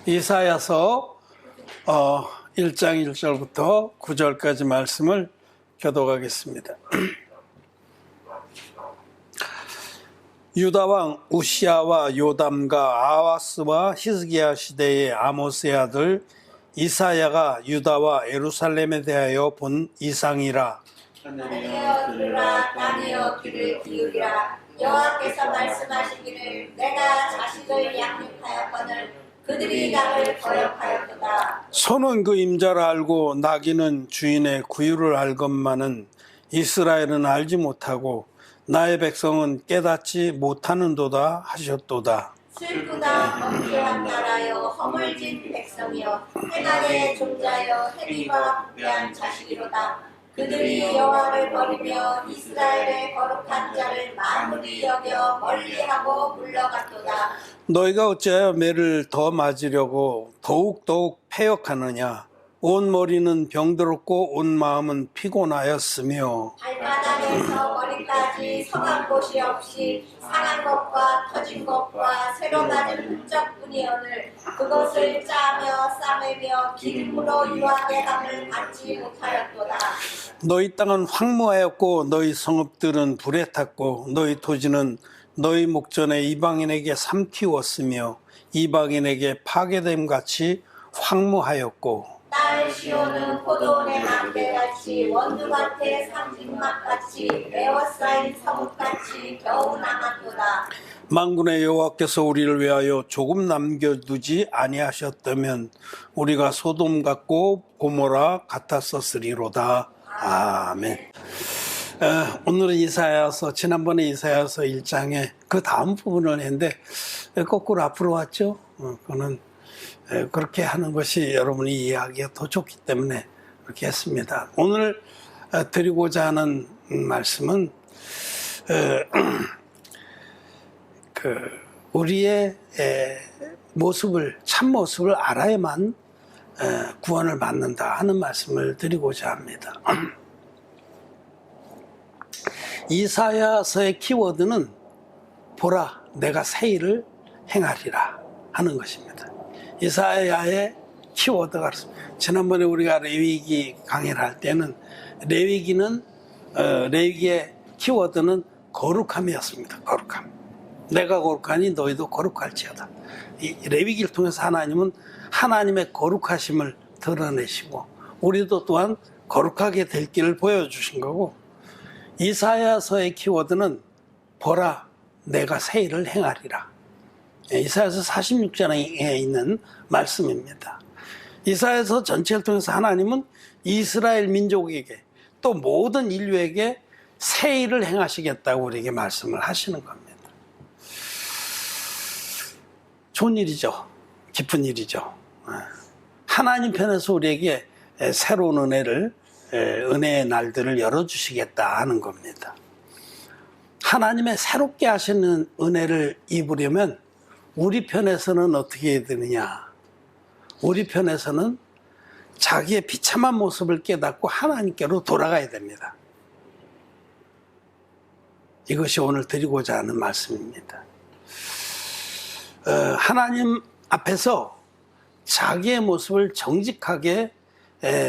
이사야서 1장 1절부터 9절까지 말씀을 교독하겠습니다. 유다왕 우시야와 요담과 아하스와 히스기야 시대의 아모스의 아들 이사야가 유다와 예루살렘에 대하여 본 이상이라. 하늘이여 들으라, 땅이여 귀를 기울이라. 여호와께서 말씀하시기를 내가 자식을 양육하였거늘 그들이 나를 거역하였도다. 소는 그 임자를 알고 나귀는 주인의 구유를 알건만은 이스라엘은 알지 못하고 나의 백성은 깨닫지 못하는도다 하셨도다. 슬프다 범죄한 나라여, 허물진 백성이여, 해간의 종자여, 해리와 부패한 자식이로다. 그들이 여호와를 버리며 이스라엘의 거룩한 자를 만물이 여겨 멀리하고 물러갔도다. 너희가 어찌하여 매를 더 맞으려고 더욱 패역하느냐. 온 머리는 병들었고 온 마음은 피곤하였으며 발바닥에서 머리까지 성한 곳이 없이 상한 것과 터진 것과 새로 맞은 흔적뿐이오늘 그것을 짜며 싸매며 기름으로 유하게 함을 받지 못하였도다. 너희 땅은 황무하였고 너희 성읍들은 불에 탔고 너희 토지는 너희 목전에 이방인에게 삼키웠으며 이방인에게 파괴됨 같이 황무하였고 딸 시온은 포도원의 망대같이 원두밭의 상징막같이 에워싸인 성읍같이 겨우 남았도다. 만군의 여호와께서 우리를 위하여 조금 남겨두지 아니하셨다면 우리가 소돔 같고 고모라 같았었으리로다. 아멘. 오늘은 이사야서, 지난번에 이사야서 1장에 그 다음 부분을 했는데 거꾸로 앞으로 왔죠. 그거는 그렇게 하는 것이 여러분이 이해하기가 더 좋기 때문에 그렇게 했습니다. 오늘 드리고자 하는 말씀은 우리의 모습을, 참모습을 알아야만 구원을 받는다 하는 말씀을 드리고자 합니다. 이사야서의 키워드는 보라 내가 새 일을 행하리라 하는 것입니다. 이사야의 키워드가 그렇습니다. 지난번에 우리가 레위기 강의를 할 때는 레위기의 키워드는 거룩함이었습니다. 거룩함. 내가 거룩하니 너희도 거룩할지어다. 이 레위기를 통해서 하나님은 하나님의 거룩하심을 드러내시고 우리도 또한 거룩하게 될 길을 보여주신 거고, 이사야서의 키워드는 보라 내가 새 일을 행하리라. 이사야서 46장에 있는 말씀입니다. 이사야서 전체를 통해서 하나님은 이스라엘 민족에게 또 모든 인류에게 새 일을 행하시겠다고 우리에게 말씀을 하시는 겁니다. 좋은 일이죠. 기쁜 일이죠. 하나님 편에서 우리에게 새로운 은혜의 날들을 열어주시겠다 하는 겁니다. 하나님의 새롭게 하시는 은혜를 입으려면 우리 편에서는 어떻게 해야 되느냐? 우리 편에서는 자기의 비참한 모습을 깨닫고 하나님께로 돌아가야 됩니다. 이것이 오늘 드리고자 하는 말씀입니다. 하나님 앞에서 자기의 모습을 정직하게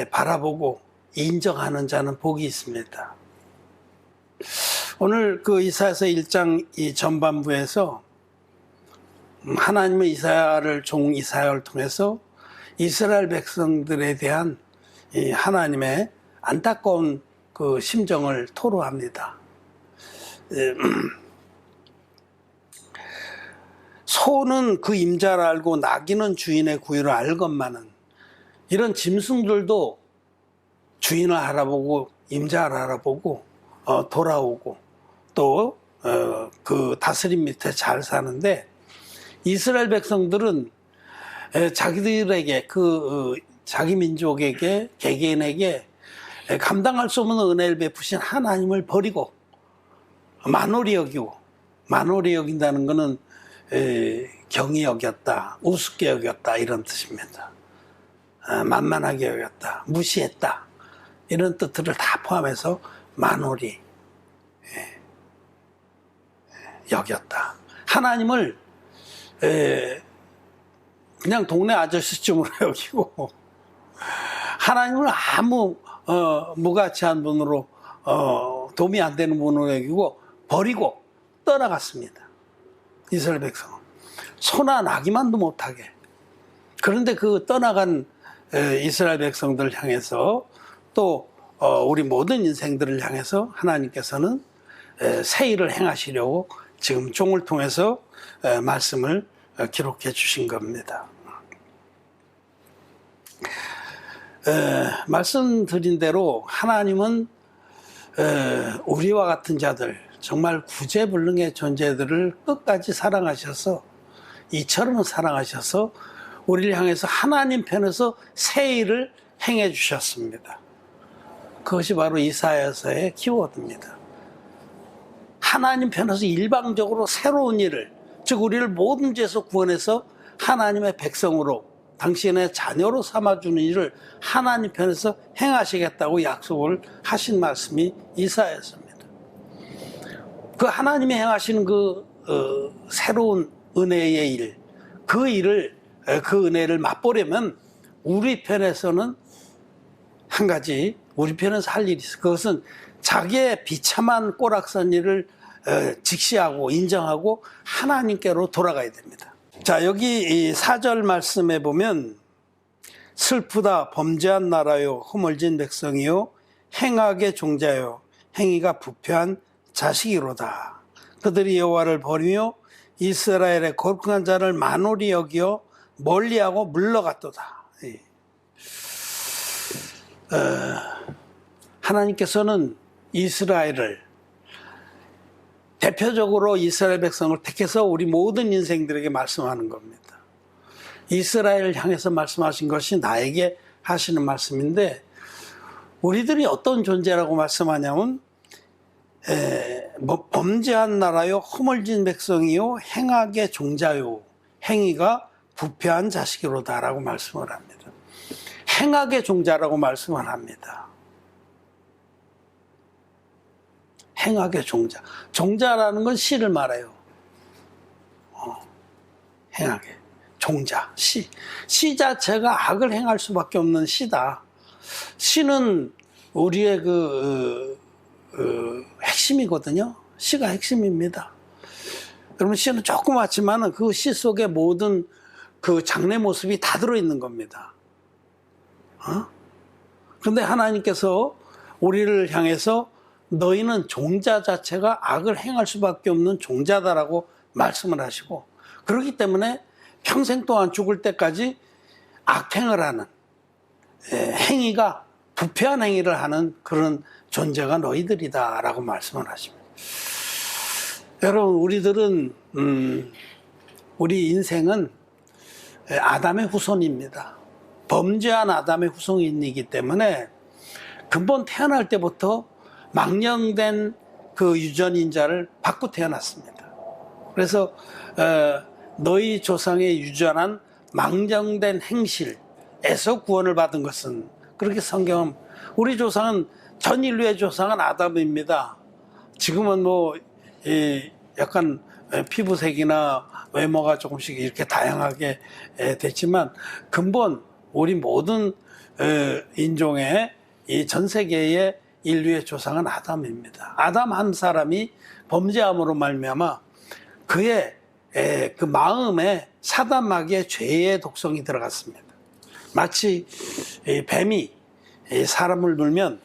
바라보고 인정하는 자는 복이 있습니다. 오늘 그 이사야서 1장 이 전반부에서 하나님은 종 이사야를 통해서 이스라엘 백성들에 대한 하나님의 안타까운 그 심정을 토로합니다. 소는 그 임자를 알고 나귀는 주인의 구유를 알건만은, 이런 짐승들도 주인을 알아보고 임자를 알아보고 돌아오고 또 그 다스림 밑에 잘 사는데, 이스라엘 백성들은 자기들에게 자기 민족에게 개개인에게 감당할 수 없는 은혜를 베푸신 하나님을 버리고 만홀히 여기고, 만홀히 여긴다는 것은 경히 여겼다, 우습게 여겼다 이런 뜻입니다. 만만하게 여겼다, 무시했다 이런 뜻들을 다 포함해서 만홀히 여겼다. 하나님을 그냥 동네 아저씨쯤으로 여기고 하나님을 아무 무가치한 분으로 도움이 안 되는 분으로 여기고 버리고 떠나갔습니다. 이스라엘 백성은 소나 나기만도 못하게. 그런데 그 떠나간 이스라엘 백성들을 향해서 또 우리 모든 인생들을 향해서 하나님께서는 새 일을 행하시려고 지금 종을 통해서 말씀을 기록해 주신 겁니다. 말씀드린 대로 하나님은 우리와 같은 자들, 정말 구제불능의 존재들을 끝까지 사랑하셔서 이처럼 사랑하셔서 우리를 향해서 하나님 편에서 새 일을 행해 주셨습니다. 그것이 바로 이사야서의 키워드입니다. 하나님 편에서 일방적으로 새로운 일을, 즉 우리를 모든 죄에서 구원해서 하나님의 백성으로 당신의 자녀로 삼아주는 일을 하나님 편에서 행하시겠다고 약속을 하신 말씀이 이사야서입니다. 그 하나님이 행하시는 그 새로운 은혜의 일, 그 일을, 그 은혜를 맛보려면 우리 편에서는 한 가지, 우리 편에서 할 일이 있어요. 그것은 자기의 비참한 꼬락선 일을 직시하고 인정하고 하나님께로 돌아가야 됩니다. 자, 여기 이 4절 말씀에 보면 슬프다 범죄한 나라요 허물진 백성이요 행악의 종자요 행위가 부패한 자식이로다. 그들이 여호와를 버리며 이스라엘의 거룩한 자를 만홀히 여기어 멀리하고 물러갔도다. 하나님께서는 이스라엘을 대표적으로 이스라엘 백성을 택해서 우리 모든 인생들에게 말씀하는 겁니다. 이스라엘을 향해서 말씀하신 것이 나에게 하시는 말씀인데 우리들이 어떤 존재라고 말씀하냐면 범죄한 나라요 허물진 백성이요 행악의 종자요 행위가 부패한 자식이로다 라고 말씀을 합니다. 행악의 종자라고 말씀을 합니다. 행악의 종자. 종자라는 건 씨를 말해요. 행악의 종자, 씨. 씨 자체가 악을 행할 수밖에 없는 씨다. 씨는 우리의 핵심이거든요. 씨가 핵심입니다. 여러분, 씨는 조그맣지만 그 씨 속에 모든 그 장래 모습이 다 들어있는 겁니다. 그런데 하나님께서 우리를 향해서 너희는 종자 자체가 악을 행할 수밖에 없는 종자다라고 말씀을 하시고 그렇기 때문에 평생 동안 죽을 때까지 악행을 하는 행위가 부패한 행위를 하는 그런 존재가 너희들이다 라고 말씀을 하십니다. 여러분 우리들은 우리 인생은 아담의 후손입니다. 범죄한 아담의 후손이기 때문에 근본 태어날 때부터 망령된 그 유전인자를 받고 태어났습니다. 그래서 너희 조상의 유전한 망령된 행실에서 구원을 받은 것은 그렇게 성경은 우리 조상은 전 인류의 조상은 아담입니다. 지금은 뭐 약간 피부색이나 외모가 조금씩 이렇게 다양하게 됐지만 근본 우리 모든 인종의 이 전 세계의 인류의 조상은 아담입니다. 아담 한 사람이 범죄함으로 말미암아 그의 그 마음에 사단 마귀의 죄의 독성이 들어갔습니다. 마치 뱀이 사람을 물면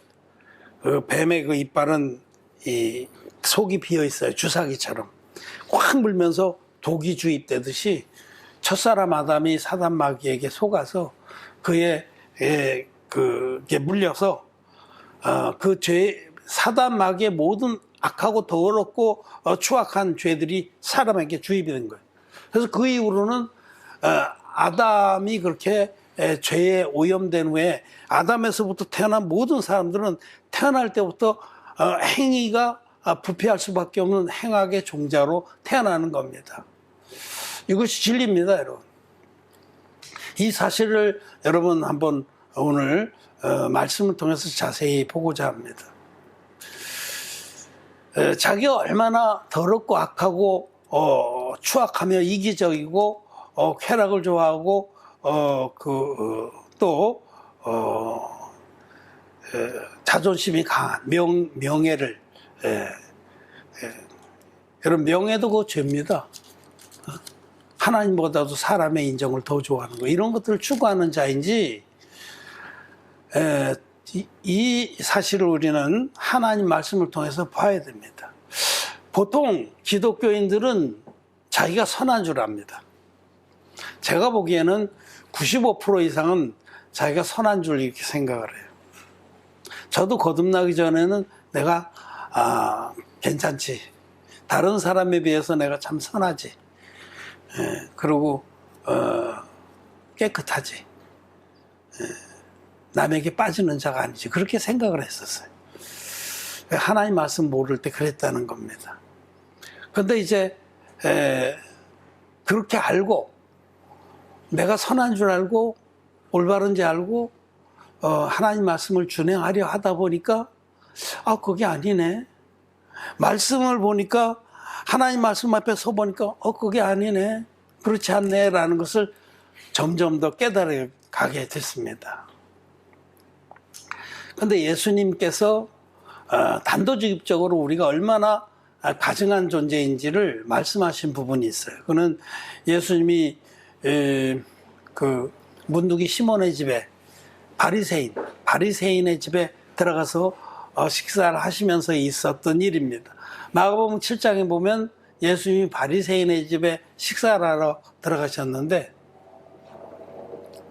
그 뱀의 그 이빨은 이 속이 비어 있어요. 주사기처럼 확 물면서 독이 주입되듯이 첫사람 아담이 사단 마귀에게 속아서 그의 그게 물려서 그 죄, 사단 마귀의 모든 악하고 더럽고 추악한 죄들이 사람에게 주입이 된 거예요. 그래서 그 이후로는 아담이 그렇게 죄에 오염된 후에 아담에서부터 태어난 모든 사람들은 태어날 때부터 행위가 부패할 수밖에 없는 행악의 종자로 태어나는 겁니다. 이것이 진리입니다, 여러분. 이 사실을 여러분 한번 오늘 말씀을 통해서 자세히 보고자 합니다. 자기가 얼마나 더럽고 악하고 추악하며 이기적이고 쾌락을 좋아하고 또 자존심이 강한 명예를 여러분 명예도 그 죄입니다. 하나님보다도 사람의 인정을 더 좋아하는 거 이런 것들을 추구하는 자인지 이 사실을 우리는 하나님 말씀을 통해서 봐야 됩니다. 보통 기독교인들은 자기가 선한 줄 압니다. 제가 보기에는 95% 이상은 자기가 선한 줄 이렇게 생각을 해요. 저도 거듭나기 전에는 내가 괜찮지. 다른 사람에 비해서 내가 참 선하지. 그리고 깨끗하지. 남에게 빠지는 자가 아니지. 그렇게 생각을 했었어요. 하나님 말씀 모를 때 그랬다는 겁니다. 그런데 이제 그렇게 알고 내가 선한 줄 알고 올바른지 알고 하나님 말씀을 준행하려 하다 보니까 그게 아니네. 말씀을 보니까 하나님 말씀 앞에 서 보니까 그게 아니네. 그렇지 않네 라는 것을 점점 더 깨달아 가게 됐습니다. 그런데 예수님께서 단도직입적으로 우리가 얼마나 가증한 존재인지를 말씀하신 부분이 있어요. 그는 예수님이 그 문둥이 시몬의 집에 바리새인의 집에 들어가서 식사를 하시면서 있었던 일입니다. 마가복음 7장에 보면 예수님이 바리새인의 집에 식사를 하러 들어가셨는데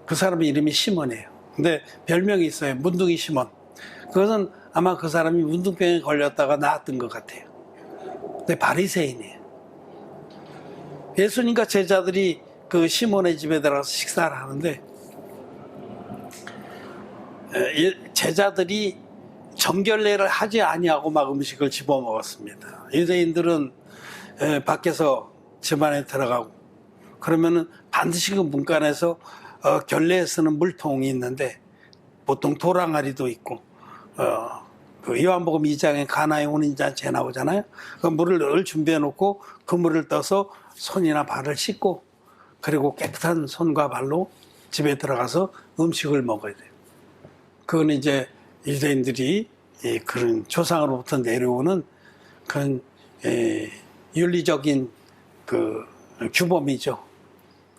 그 사람 이름이 시몬이에요. 근데 별명이 있어요. 문둥이 시몬. 그것은 아마 그 사람이 문둥병에 걸렸다가 나았던 것 같아요. 근데 바리새인이에요. 예수님과 제자들이 그 시몬의 집에 들어가서 식사를 하는데 제자들이 정결례를 하지 아니하고 막 음식을 집어먹었습니다. 유대인들은 밖에서 집안에 들어가고 그러면은 반드시 그 문간에서 결례에 쓰는 물통이 있는데 보통 도랑아리도 있고 그 요한복음 2장에 가나의 혼인잔치에 나오잖아요. 그 물을 늘 준비해 놓고 그 물을 떠서 손이나 발을 씻고 그리고 깨끗한 손과 발로 집에 들어가서 음식을 먹어야 돼요. 그건 이제 유대인들이 그런 조상으로부터 내려오는 그런 윤리적인 그 규범이죠.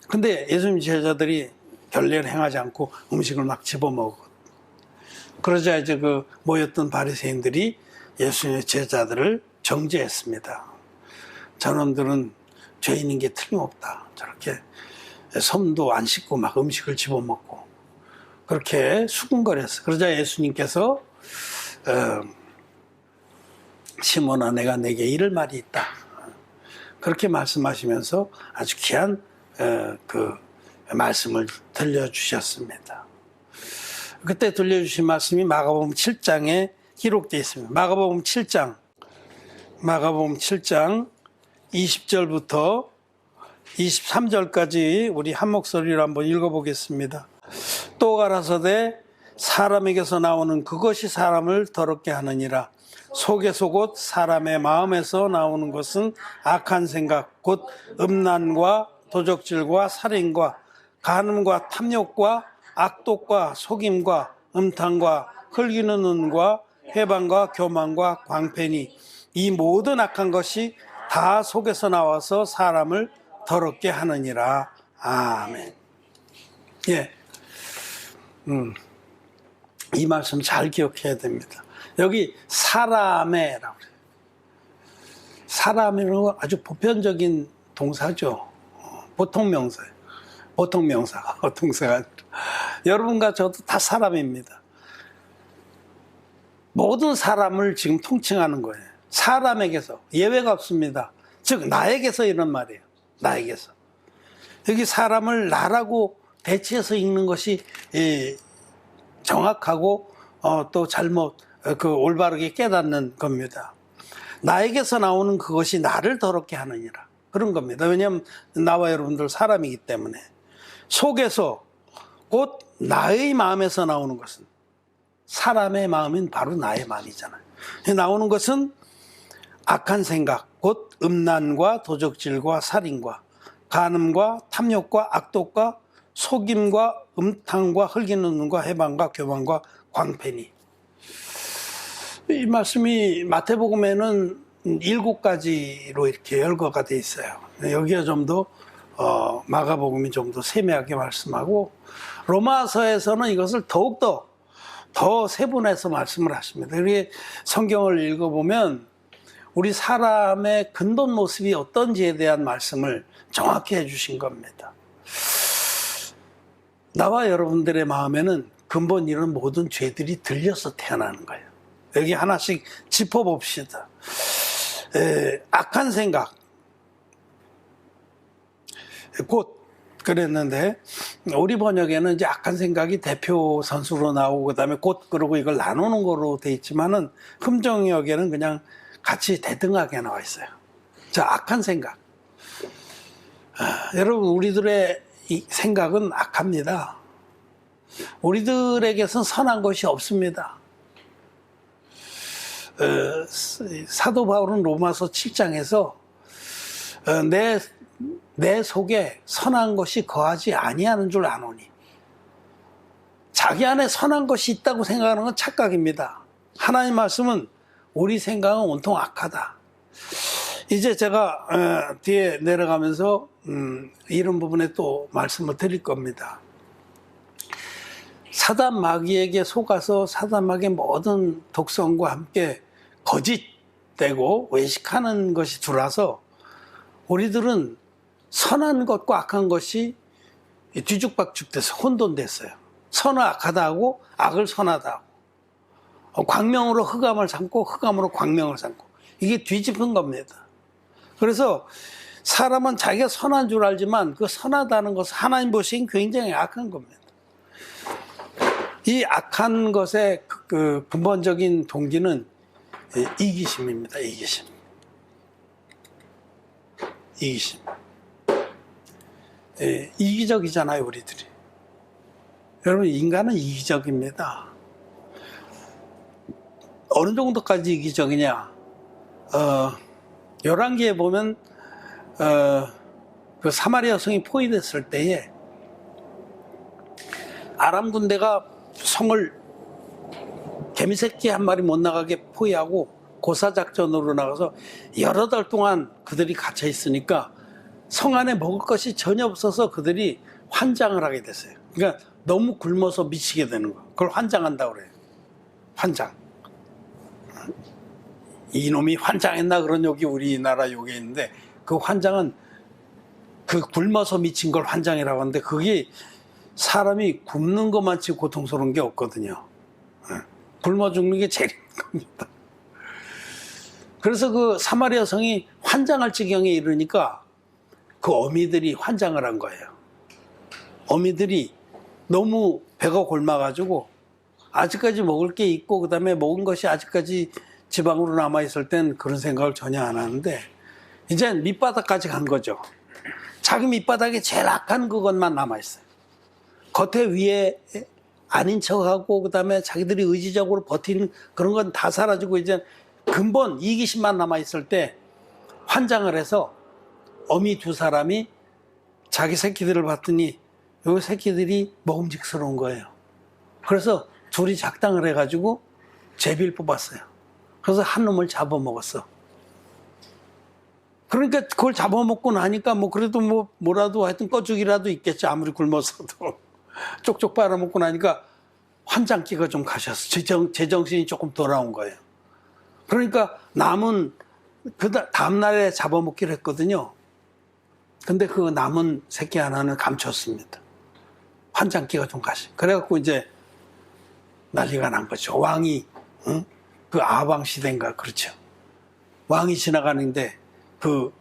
근데 예수님 제자들이 결례를 행하지 않고 음식을 막 집어먹었고 그러자 이제 그 모였던 바리새인들이 예수님의 제자들을 정죄했습니다. 저놈들은 죄인인 게 틀림없다. 저렇게 손도 안 씻고 막 음식을 집어먹고 그렇게 수군거렸어요. 그러자 예수님께서 시몬아 내가 내게 이를 말이 있다. 그렇게 말씀하시면서 아주 귀한 그 말씀을 들려주셨습니다. 그때 들려주신 말씀이 마가복음 7장에 기록되어 있습니다. 마가복음 7장 20절부터 23절까지 우리 한 목소리로 한번 읽어보겠습니다. 또 가라사대 사람에게서 나오는 그것이 사람을 더럽게 하느니라. 속에서 곧 사람의 마음에서 나오는 것은 악한 생각 곧 음란과 도적질과 살인과 간음과 탐욕과 악독과 속임과 음탕과 흘기는 눈과 회방과 교만과 광패니 이 모든 악한 것이 다 속에서 나와서 사람을 더럽게 하느니라. 아멘. 예. 이 말씀 잘 기억해야 됩니다. 여기 사람의라고 그래요. 사람이라는 아주 보편적인 동사죠. 보통 명사예요. 보통 명사가 동사가 아니라. 여러분과 저도 다 사람입니다. 모든 사람을 지금 통칭하는 거예요. 사람에게서 예외가 없습니다. 즉 나에게서 이런 말이에요. 나에게서. 여기 사람을 나라고 대체해서 읽는 것이 정확하고 또 잘못 올바르게 깨닫는 겁니다. 나에게서 나오는 그것이 나를 더럽게 하느니라. 그런 겁니다. 왜냐하면 나와 여러분들 사람이기 때문에. 속에서 곧 나의 마음에서 나오는 것은 사람의 마음인 바로 나의 마음이잖아요. 나오는 것은 악한 생각, 곧 음란과 도적질과 살인과 간음과 탐욕과 악독과 속임과 음탕과 흙이는 눈과 해방과 교만과 광패니. 이 말씀이 마태복음에는 7가지로 이렇게 열거가 돼 있어요. 여기가 좀 더 마가복음이 좀 더 세밀하게 말씀하고, 로마서에서는 이것을 더욱더 더 세분해서 말씀을 하십니다. 그게 성경을 읽어보면 우리 사람의 근본 모습이 어떤지에 대한 말씀을 정확히 해주신 겁니다. 나와 여러분들의 마음에는 근본 이런 모든 죄들이 들려서 태어나는 거예요. 여기 하나씩 짚어봅시다. 악한 생각, 곧 그랬는데 우리 번역에는 이제 악한 생각이 대표 선수로 나오고 그다음에 곧 그러고 이걸 나누는 거로 돼 있지만은 흠정역에는 그냥 같이 대등하게 나와 있어요. 자, 악한 생각. 여러분, 우리들의 이 생각은 악합니다. 우리들에게선 선한 것이 없습니다. 사도 바울은 로마서 7장에서 내 속에 선한 것이 거하지 아니하는 줄 아노니. 자기 안에 선한 것이 있다고 생각하는 건 착각입니다. 하나님 말씀은 우리 생각은 온통 악하다. 이제 제가 뒤에 내려가면서 이런 부분에 또 말씀을 드릴 겁니다. 사단 마귀에게 속아서 사단 마귀의 모든 독성과 함께 거짓되고 외식하는 것이 들어와서 우리들은 선한 것과 악한 것이 뒤죽박죽 돼서 혼돈됐어요. 선을 악하다 하고 악을 선하다 하고, 광명으로 흑암을 삼고 흑암으로 광명을 삼고, 이게 뒤집은 겁니다. 그래서 사람은 자기가 선한 줄 알지만 그 선하다는 것은 하나님 보시기엔 굉장히 악한 겁니다. 이 악한 것의 그 근본적인 동기는 이기심입니다. 이기심. 이기적이잖아요, 우리들이. 여러분, 인간은 이기적입니다. 어느 정도까지 이기적이냐? 열왕기에 보면 그 사마리아 성이 포위됐을 때에 아람 군대가 성을 개미새끼 한 마리 못 나가게 포위하고 고사작전으로 나가서 여러 달 동안 그들이 갇혀 있으니까 성 안에 먹을 것이 전혀 없어서 그들이 환장을 하게 됐어요. 그러니까 너무 굶어서 미치게 되는 거. 그걸 환장한다고 그래요. 환장. 이놈이 환장했나 그런 욕이 우리나라 욕에 있는데, 그 환장은 그 굶어서 미친 걸 환장이라고 하는데, 그게 사람이 굶는 것만치 고통스러운 게 없거든요. 굶어 죽는 게 제일 겁니다. 그래서 그 사마리아 성이 환장할 지경에 이르니까 그 어미들이 환장을 한 거예요. 어미들이 너무 배가 곪아가지고 아직까지 먹을 게 있고 그다음에 먹은 것이 아직까지 지방으로 남아있을 땐 그런 생각을 전혀 안 하는데, 이제 밑바닥까지 간 거죠. 자기 밑바닥에 제일 악한 그것만 남아있어요. 겉에 위에 아닌 척하고 그다음에 자기들이 의지적으로 버티는 그런 건 다 사라지고 이제 근본 이기심만 남아있을 때 환장을 해서 어미 두 사람이 자기 새끼들을 봤더니 요 새끼들이 먹음직스러운 거예요. 그래서 둘이 작당을 해가지고 제비를 뽑았어요. 그래서 한 놈을 잡아먹었어. 그러니까 그걸 잡아먹고 나니까 뭐 그래도 뭐라도 하여튼 꺼죽이라도 있겠지. 아무리 굶었어도. 쪽쪽 빨아먹고 나니까 환장기가 좀 가셨어. 제정신이 조금 돌아온 거예요. 그러니까 남은 그 다음날에 잡아먹기로 했거든요. 근데 그 남은 새끼 하나는 감췄습니다. 환장기가 좀 가시. 그래갖고 이제 난리가 난 거죠. 왕이, 응? 그 아방 시대인가, 그렇죠. 왕이 지나가는데 그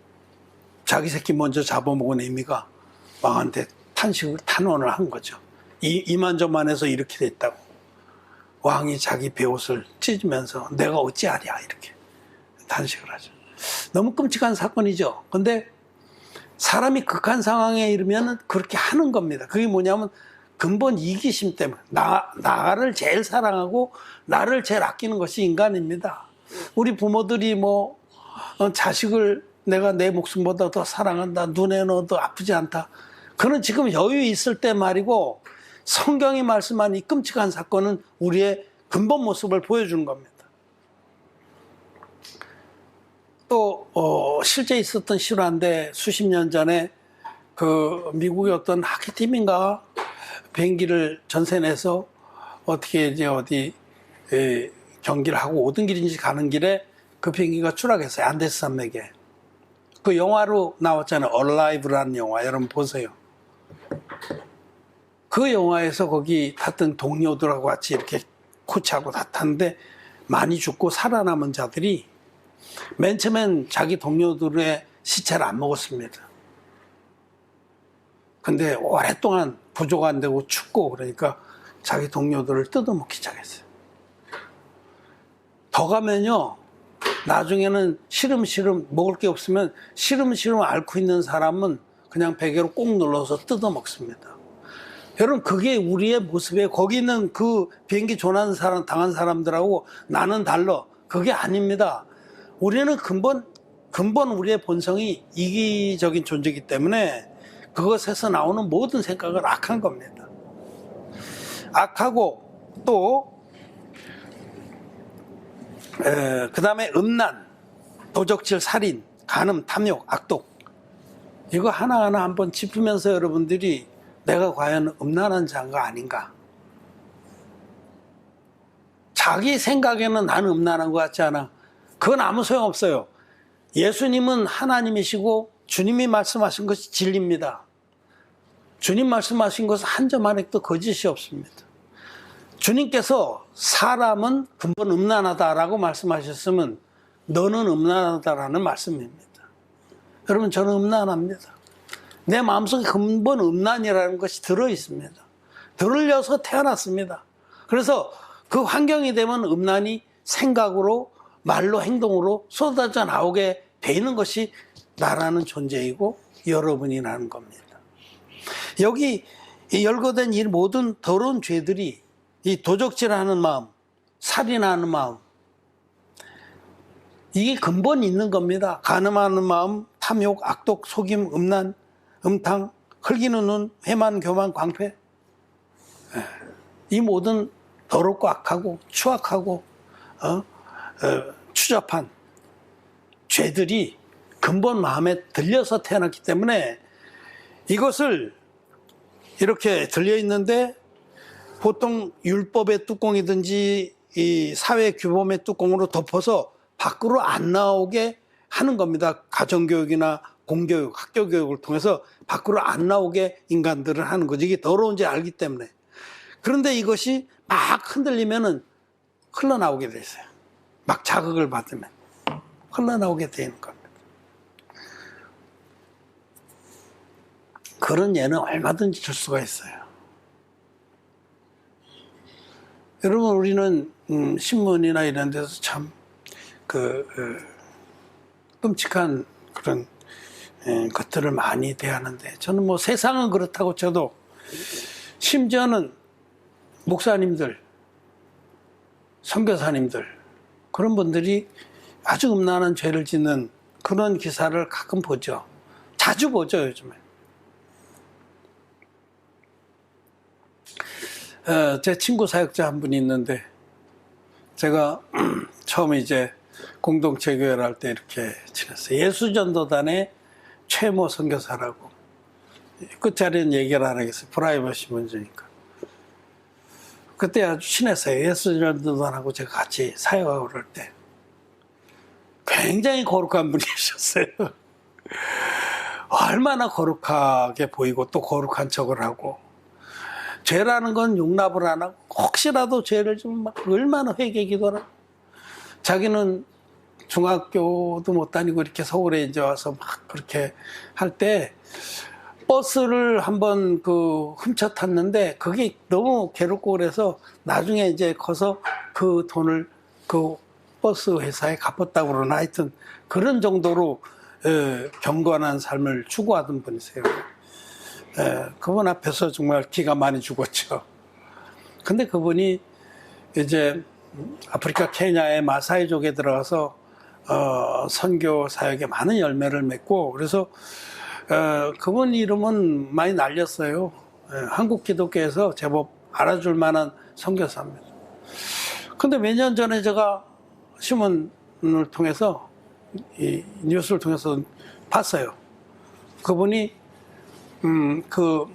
자기 새끼 먼저 잡아먹은 애미가 왕한테 탄원을 한 거죠. 이만저만해서 이렇게 됐다고. 왕이 자기 베옷을 찢으면서 내가 어찌하랴 이렇게 탄식을 하죠. 너무 끔찍한 사건이죠. 근데 사람이 극한 상황에 이르면 그렇게 하는 겁니다. 그게 뭐냐면 근본 이기심 때문에 나를 제일 사랑하고 나를 제일 아끼는 것이 인간입니다. 우리 부모들이 자식을 내가 내 목숨보다 더 사랑한다. 눈에 넣어도 아프지 않다. 그는 지금 여유 있을 때 말이고 성경이 말씀한 이 끔찍한 사건은 우리의 근본 모습을 보여주는 겁니다. 또 실제 있었던 실화인데 수십 년 전에 그 미국의 어떤 하키팀인가 비행기를 전세내서 어떻게 이제 어디 경기를 하고 오던 길인지 가는 길에 그 비행기가 추락했어요. 안데스 산맥에. 그 영화로 나왔잖아요. Alive라는 영화. 여러분 보세요. 그 영화에서 거기 탔던 동료들하고 같이 이렇게 코치하고 다 탔는데 많이 죽고 살아남은 자들이 맨 처음엔 자기 동료들의 시체를 안 먹었습니다. 근데 오랫동안 구조가 안 되고 춥고 그러니까 자기 동료들을 뜯어먹기 시작했어요. 더 가면요, 나중에는 시름시름 먹을 게 없으면 시름시름 앓고 있는 사람은 그냥 베개로 꼭 눌러서 뜯어먹습니다. 여러분, 그게 우리의 모습이에요. 거기 있는 그 비행기 조난 사람, 당한 사람들하고 나는 달라. 그게 아닙니다. 우리는 근본 우리의 본성이 이기적인 존재이기 때문에 그것에서 나오는 모든 생각은 악한 겁니다. 악하고 또 그 다음에 음란, 도적질, 살인, 간음, 탐욕, 악독 이거 하나하나 한번 짚으면서 여러분들이 내가 과연 음란한 자가 아닌가? 자기 생각에는 나는 음란한 것 같지 않아. 그건 아무 소용없어요. 예수님은 하나님이시고 주님이 말씀하신 것이 진리입니다. 주님 말씀하신 것은 한 점 안에도 거짓이 없습니다. 주님께서 사람은 근본 음란하다라고 말씀하셨으면 너는 음란하다라는 말씀입니다. 여러분, 저는 음란합니다. 내 마음속에 근본 음란이라는 것이 들어있습니다. 들으려서 태어났습니다. 그래서 그 환경이 되면 음란이 생각으로 말로 행동으로 쏟아져 나오게 돼 있는 것이 나라는 존재이고 여러분이라는 겁니다. 여기 열거된 이 모든 더러운 죄들이 이 도적질하는 마음, 살인하는 마음, 이게 근본이 있는 겁니다. 간음하는 마음, 탐욕, 악독, 속임, 음란, 음탕, 흘기는 눈, 회만, 교만, 광패. 이 모든 더럽고 악하고 추악하고 추잡한 죄들이 근본 마음에 들려서 태어났기 때문에 이것을 이렇게 들려 있는데 보통 율법의 뚜껑이든지 이 사회 규범의 뚜껑으로 덮어서 밖으로 안 나오게 하는 겁니다. 가정교육이나 공교육, 학교교육을 통해서 밖으로 안 나오게 인간들을 하는 거죠. 이게 더러운지 알기 때문에. 그런데 이것이 막 흔들리면은 흘러나오게 돼 있어요. 막 자극을 받으면 흘러나오게 되는 겁니다. 그런 예는 얼마든지 줄 수가 있어요. 여러분, 우리는 신문이나 이런 데서 참 끔찍한 그런 것들을 많이 대하는데, 저는 뭐 세상은 그렇다고 쳐도 심지어는 목사님들, 선교사님들, 그런 분들이 아주 음란한 죄를 짓는 그런 기사를 가끔 보죠. 자주 보죠, 요즘에. 제 친구 사역자 한 분이 있는데, 제가 처음에 이제 공동체 교회를 할 때 이렇게 지냈어요. 예수전도단의 최모 선교사라고. 끝자리는 얘기를 안 하겠어요. 프라이버시 문제니까. 그때 아주 친했어요. 예수전도단하고 제가 같이 사역하고 그럴 때. 굉장히 거룩한 분이셨어요. 얼마나 거룩하게 보이고 또 거룩한 척을 하고, 죄라는 건 용납을 안 하고, 혹시라도 죄를 좀 막 얼마나 회개 기도를 하고, 자기는 중학교도 못 다니고 이렇게 서울에 이제 와서 막 그렇게 할 때 버스를 한번 훔쳐 탔는데 그게 너무 괴롭고 그래서 나중에 이제 커서 그 돈을 그 버스 회사에 갚았다고 그러나, 하여튼 그런 정도로 경건한 삶을 추구하던 분이세요. 그분 앞에서 정말 기가 많이 죽었죠. 근데 그분이 이제 아프리카 케냐의 마사이족에 들어가서 선교 사역에 많은 열매를 맺고, 그래서 그분 이름은 많이 날렸어요. 한국 기독교에서 제법 알아줄 만한 선교사입니다. 근데 몇 년 전에 제가 신문을 통해서, 이 뉴스를 통해서 봤어요. 그분이 그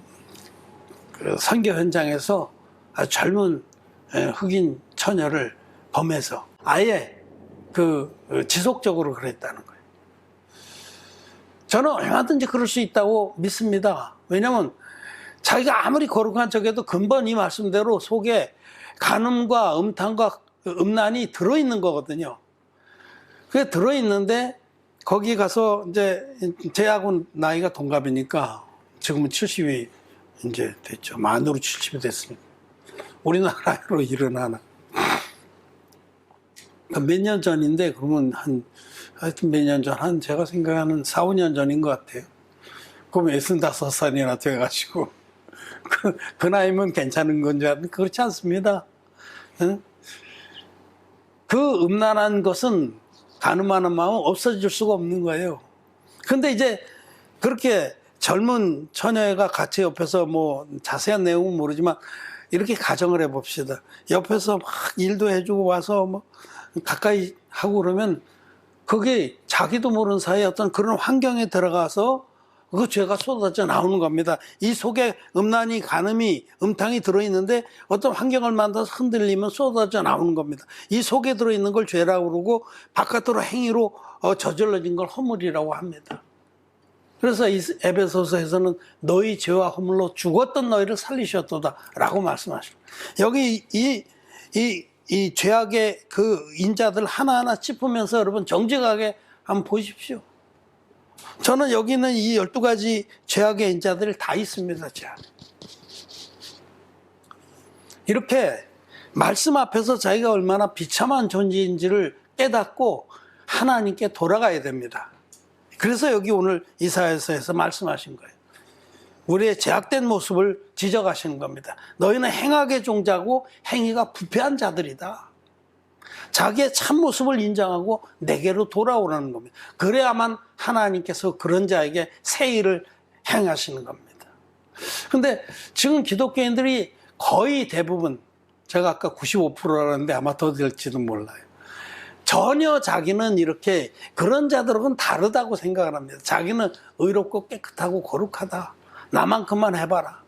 선교 현장에서 아주 젊은 흑인 처녀를 범해서 아예 지속적으로 그랬다는 거예요. 저는 얼마든지 그럴 수 있다고 믿습니다. 왜냐하면 자기가 아무리 거룩한 척해도 근본 이 말씀대로 속에 간음과 음탕과 음란이 들어있는 거거든요. 그게 들어있는데 거기 가서 이제 제하고 나이가 동갑이니까 지금은 70이 이제 됐죠. 만으로 70이 됐으니까. 우리나라로 일어나나. 몇 년 전인데, 그러면 하여튼 몇 년 전, 제가 생각하는 4, 5년 전인 것 같아요. 그러면 65살이나 돼가지고. 그 나이면 괜찮은 건지 그렇지 않습니다. 응? 그 음란한 것은 가늠하는 마음은 없어질 수가 없는 거예요. 근데 이제 그렇게 젊은 처녀가 같이 옆에서 뭐 자세한 내용은 모르지만 이렇게 가정을 해봅시다. 옆에서 막 일도 해주고 와서 뭐 가까이 하고 그러면 그게 자기도 모르는 사이에 어떤 그런 환경에 들어가서 그 죄가 쏟아져 나오는 겁니다. 이 속에 음란이, 간음이, 음탕이 들어있는데 어떤 환경을 만나서 흔들리면 쏟아져 나오는 겁니다. 이 속에 들어있는 걸 죄라고 그러고 바깥으로 행위로 저질러진 걸 허물이라고 합니다. 그래서 이 에베소서에서는 너희 죄와 허물로 죽었던 너희를 살리셨도다 라고 말씀하십니다. 여기 이 죄악의 그 인자들 하나하나 짚으면서 여러분 정직하게 한번 보십시오. 저는 여기는 이 12가지 죄악의 인자들이 다 있습니다. 이렇게 말씀 앞에서 자기가 얼마나 비참한 존재인지를 깨닫고 하나님께 돌아가야 됩니다. 그래서 여기 오늘 이사야서에서 말씀하신 거예요. 우리의 죄악된 모습을 지적하시는 겁니다. 너희는 행악의 종자고 행위가 부패한 자들이다. 자기의 참모습을 인정하고 내게로 돌아오라는 겁니다. 그래야만 하나님께서 그런 자에게 세일을 행하시는 겁니다. 근데 지금 기독교인들이 거의 대부분, 제가 아까 95%라는데 아마 더 될지도 몰라요. 전혀 자기는 이렇게 그런 자들하고는 다르다고 생각을 합니다. 자기는 의롭고 깨끗하고 거룩하다. 나만큼만 해봐라.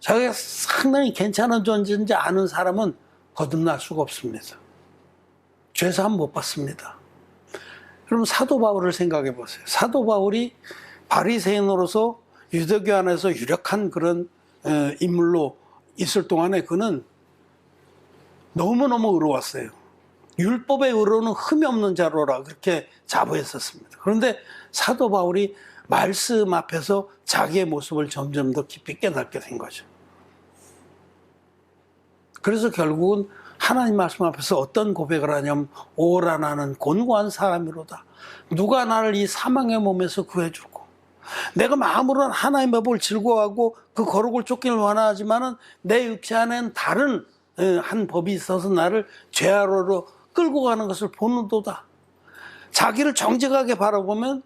자기가 상당히 괜찮은 존재인지 아는 사람은 거듭날 수가 없습니다. 죄사함 못 받습니다. 그럼 사도 바울을 생각해 보세요. 사도 바울이 바리새인으로서 유대교 안에서 유력한 그런 인물로 있을 동안에 그는 너무너무 의로웠어요. 율법의 의로는 흠이 없는 자로라 그렇게 자부했었습니다. 그런데 사도 바울이 말씀 앞에서 자기의 모습을 점점 더 깊이 깨닫게 된 거죠. 그래서 결국은 하나님 말씀 앞에서 어떤 고백을 하냐면 오라 나는 곤고한 사람이로다. 누가 나를 이 사망의 몸에서 구해줄고 내가 마음으로는 하나님의 법을 즐거워하고 그 거룩을 쫓기를 원하지만은 내 육체 안에는 다른 한 법이 있어서 나를 죄아로로 끌고 가는 것을 보는도다. 자기를 정직하게 바라보면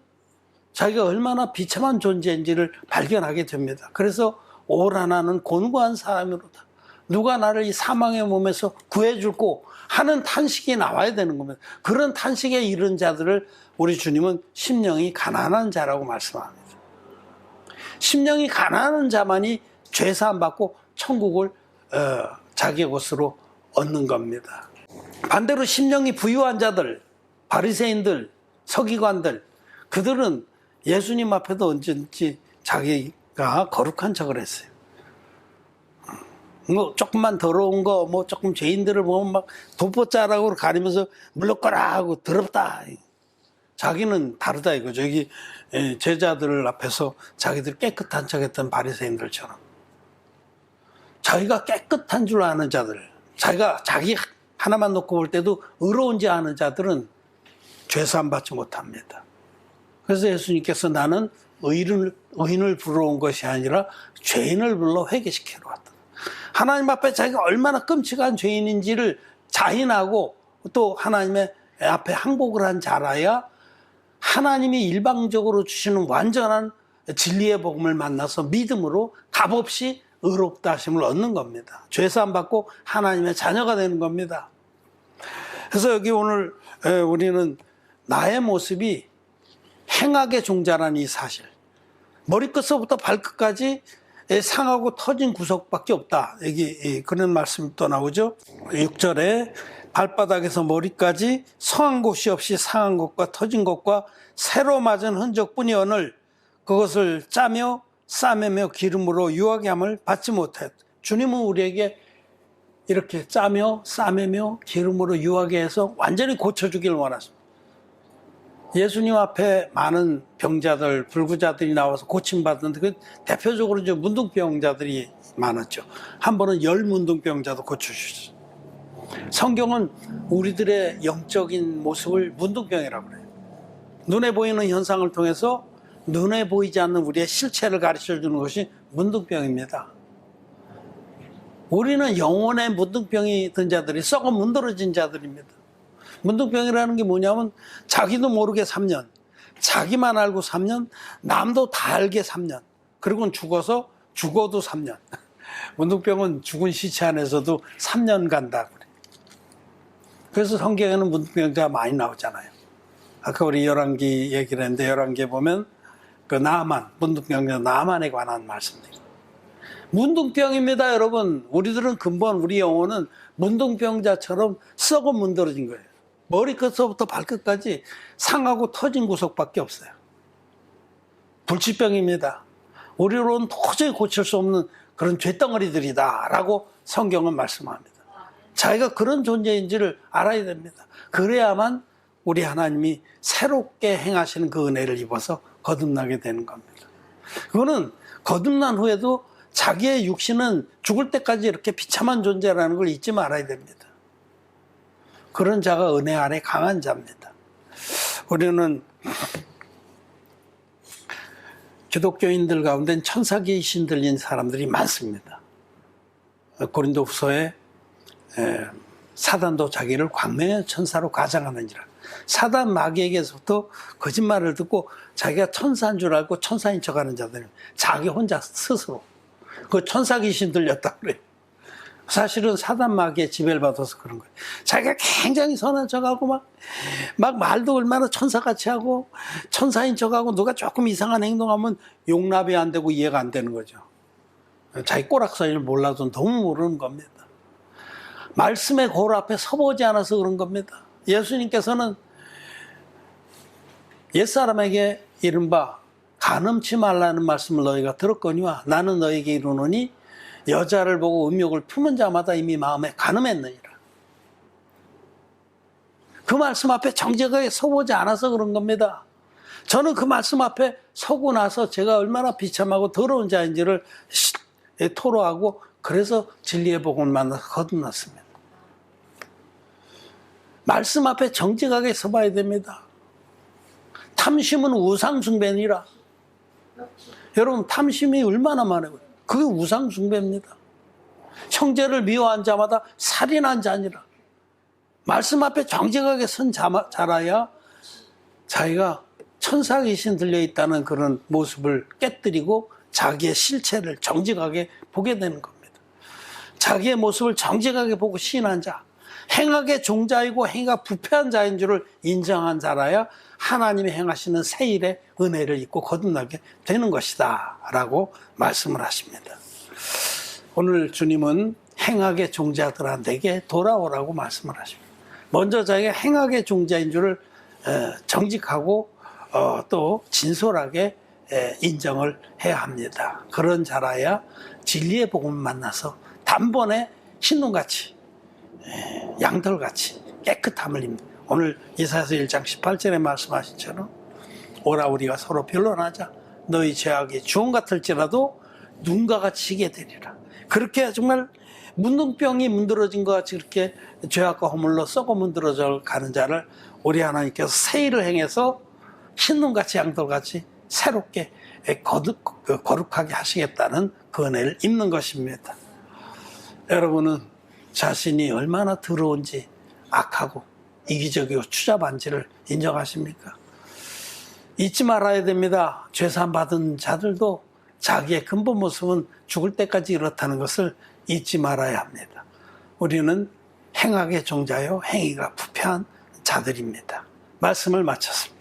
자기가 얼마나 비참한 존재인지를 발견하게 됩니다. 그래서 오라 나는 곤고한 사람이로다. 누가 나를 이 사망의 몸에서 구해줄고 하는 탄식이 나와야 되는 겁니다. 그런 탄식에 이른 자들을 우리 주님은 심령이 가난한 자라고 말씀합니다. 심령이 가난한 자만이 죄사함 받고 천국을 자기의 것으로 얻는 겁니다. 반대로 심령이 부유한 자들, 바리새인들, 서기관들, 그들은 예수님 앞에도 언제든지 자기가 거룩한 척을 했어요. 뭐 조금만 더러운 거, 뭐 조금 죄인들을 보면 막 도포자락으로 가리면서 물러거라 하고 더럽다. 자기는 다르다 이거죠. 여기 제자들 앞에서 자기들 깨끗한 척했던 바리새인들처럼 자기가 깨끗한 줄 아는 자들, 자기가 자기 하나만 놓고 볼 때도 의로운지 아는 자들은 죄사함 받지 못합니다. 그래서 예수님께서 나는 의인을 불러온 것이 아니라 죄인을 불러 회개시키러 왔다. 하나님 앞에 자기가 얼마나 끔찍한 죄인인지를 자인하고 또 하나님의 앞에 항복을 한 자라야 하나님이 일방적으로 주시는 완전한 진리의 복음을 만나서 믿음으로 값없이 의롭다 하심을 얻는 겁니다. 죄사함 받고 하나님의 자녀가 되는 겁니다. 그래서 여기 오늘 우리는 나의 모습이 행악의 종자라는 이 사실, 머리끝서부터 발끝까지 상하고 터진 구석밖에 없다. 여기 그런 말씀이 또 나오죠. 6절에 발바닥에서 머리까지 성한 곳이 없이 상한 것과 터진 것과 새로 맞은 흔적뿐이오늘 그것을 짜며 싸매며 기름으로 유하게 함을 받지 못했다. 주님은 우리에게 이렇게 짜며 싸매며 기름으로 유하게 해서 완전히 고쳐주길 원하십니다. 예수님 앞에 많은 병자들, 불구자들이 나와서 고침받는데 그 대표적으로 이제 문둥병자들이 많았죠. 한 번은 열문둥병자도 고쳐주셨어요. 성경은 우리들의 영적인 모습을 문둥병이라고 그래요. 눈에 보이는 현상을 통해서 눈에 보이지 않는 우리의 실체를 가르쳐주는 것이 문둥병입니다. 우리는 영혼의 문둥병이 든 자들이 썩어 문드러진 자들입니다. 문둥병이라는 게 뭐냐면 자기도 모르게 3년, 자기만 알고 3년, 남도 다 알게 3년, 그리고는 죽어도 3년. 문둥병은 죽은 시체 안에서도 3년 간다고 그래요. 그래서 성경에는 문둥병자가 많이 나오잖아요. 아까 우리 열왕기 얘기를 했는데 열왕기에 보면 그 나아만, 문둥병자 나아만에 관한 말씀입니다. 문둥병입니다, 여러분. 우리들은 근본 우리 영혼은 문둥병자처럼 썩어 문드러진 거예요. 머리끝서부터 발끝까지 상하고 터진 구석밖에 없어요. 불치병입니다. 우리로는 도저히 고칠 수 없는 그런 죄덩어리들이다 라고 성경은 말씀합니다. 자기가 그런 존재인지를 알아야 됩니다. 그래야만 우리 하나님이 새롭게 행하시는 그 은혜를 입어서 거듭나게 되는 겁니다. 그거는 거듭난 후에도 자기의 육신은 죽을 때까지 이렇게 비참한 존재라는 걸 잊지 말아야 됩니다. 그런 자가 은혜 안에 강한 자입니다. 우리는 기독교인들 가운데는 천사 귀신 들린 사람들이 많습니다. 고린도 후서에 사단도 자기를 광명의 천사로 가장하느니라. 사단 마귀에게서부터 거짓말을 듣고 자기가 천사인 줄 알고 천사인 척하는 자들은 자기 혼자 스스로 그 천사 귀신 들렸다고 그래요. 사실은 사단 마귀의 지배를 받아서 그런 거예요. 자기가 굉장히 선한 척하고 막 말도 얼마나 천사같이 하고 천사인 척하고 누가 조금 이상한 행동하면 용납이 안 되고 이해가 안 되는 거죠. 자기 꼬락서리를 몰라도 너무 모르는 겁니다. 말씀의 고를 앞에 서보지 않아서 그런 겁니다. 예수님께서는 옛사람에게 이른바 간음치 말라는 말씀을 너희가 들었거니와 나는 너희에게 이르노니 여자를 보고 음욕을 품은 자마다 이미 마음에 간음했느니라. 그 말씀 앞에 정직하게 서보지 않아서 그런 겁니다. 저는 그 말씀 앞에 서고 나서 제가 얼마나 비참하고 더러운 자인지를 토로하고 그래서 진리의 복음을 만나서 거듭났습니다. 말씀 앞에 정직하게 서봐야 됩니다. 탐심은 우상숭배니라. 여러분 탐심이 얼마나 많아요. 그게 우상숭배입니다. 형제를 미워한 자마다 살인한 자니라. 말씀 앞에 정직하게 선 자라야 자기가 천사 귀신 들려있다는 그런 모습을 깨뜨리고 자기의 실체를 정직하게 보게 되는 겁니다. 자기의 모습을 정직하게 보고 시인한 자, 행악의 종자이고 행악 부패한 자인 줄을 인정한 자라야 하나님이 행하시는 새 일의 은혜를 입고 거듭나게 되는 것이다 라고 말씀을 하십니다. 오늘 주님은 행악의 종자들아 내게 돌아오라고 말씀을 하십니다. 먼저 자기가 행악의 종자인 줄을 정직하고 또 진솔하게 인정을 해야 합니다. 그런 자라야 진리의 복음을 만나서 단번에 흰눈같이 양털같이 깨끗함을 입니다. 오늘 이사야서 1장 18절에 말씀하신 처럼 오라 우리가 서로 변론하자. 너희 죄악이 주홍 같을지라도 눈과 같이 희게 되리라. 그렇게 정말 문둥병이 문드러진 것 같이 그렇게 죄악과 허물로 썩어 문드러져 가는 자를 우리 하나님께서 새 일을 행해서 흰눈같이 양털같이 새롭게 거룩하게 하시겠다는 그 은혜를 입는 것입니다. 여러분은 자신이 얼마나 더러운지 악하고 이기적이고 추잡한지를 인정하십니까? 잊지 말아야 됩니다. 죄사함 받은 자들도 자기의 근본 모습은 죽을 때까지 이렇다는 것을 잊지 말아야 합니다. 우리는 행악의 종자요 행위가 부패한 자들입니다. 말씀을 마쳤습니다.